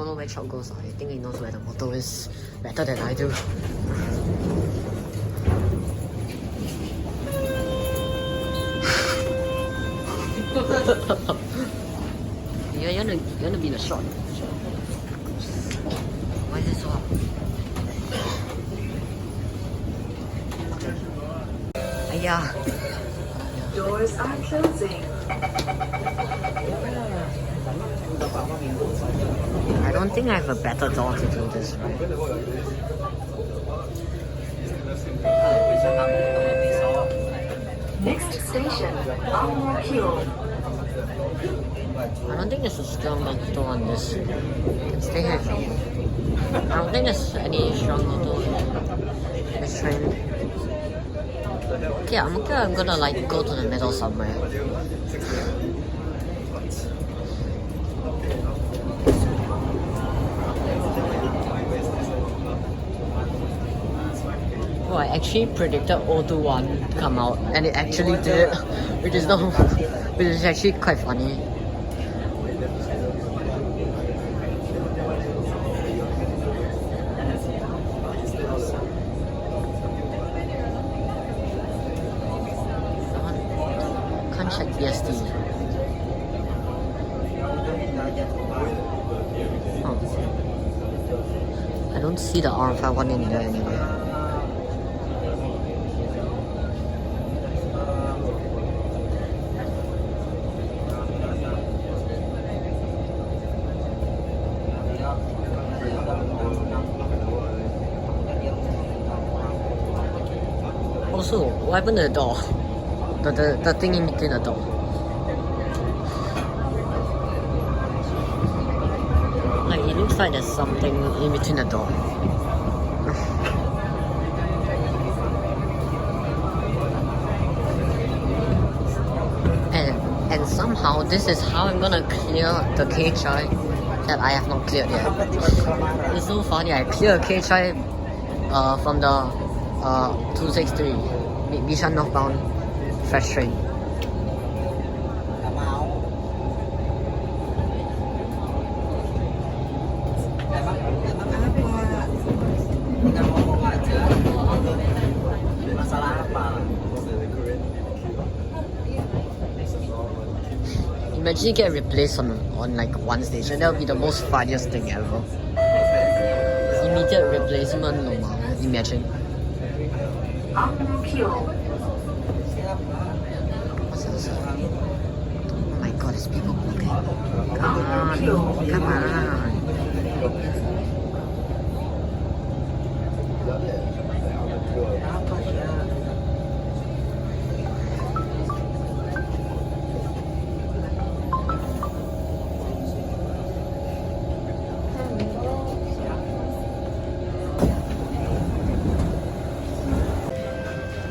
follow where Chok goes. I think he knows where the motor is better than I do. You wanna be in a shot? Why is it so hard? Yeah. Doors are closing. I don't think I have a better door to do this, right? Next station, Ang Mo Kio. I don't think there's a strong door on this. Stay here. I don't think there's any strong door in this train. Okay, I'm gonna like go to the middle somewhere. Oh, I actually predicted 021 to come out, and it actually did, which is actually quite funny. Can't check BST. Oh. I don't see the RM51 in there anyway. Also, what happened to the door? The thing in between the door. Like, it looks like there's something in between the door. and somehow this is how I'm gonna clear the KHI that I have not cleared yet. It's so funny, I cleared KHI from the 263 Bishan northbound fresh train. Imagine you get replaced on like one station. That would be the most funniest thing ever. Immediate replacement, no more. Imagine. Ang Mo Kio. What's else? Oh my god, there's people walking. Come on, come on.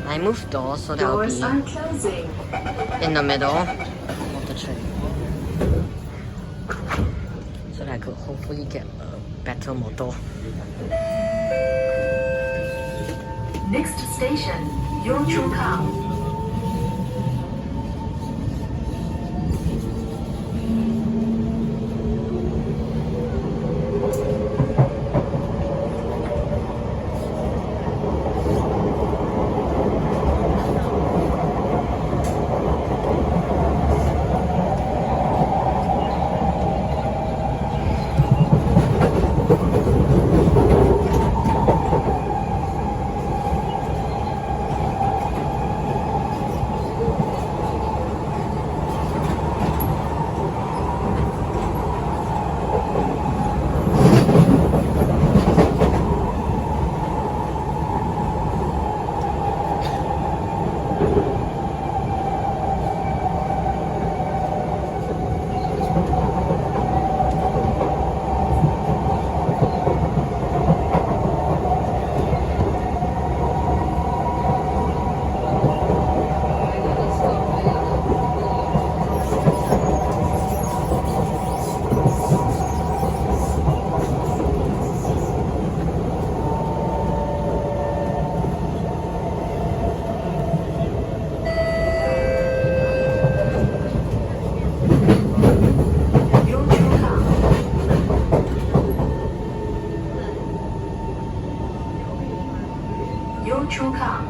I moved doors so that I'll be in the middle of the train, so that I could hopefully get a better motor. Next station, Yongchukang. your true count.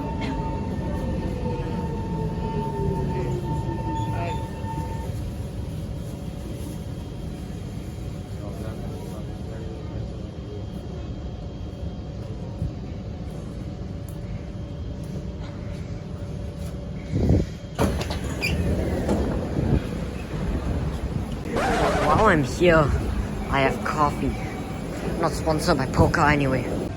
While I'm here, I have coffee. Not sponsored by Poker anyway.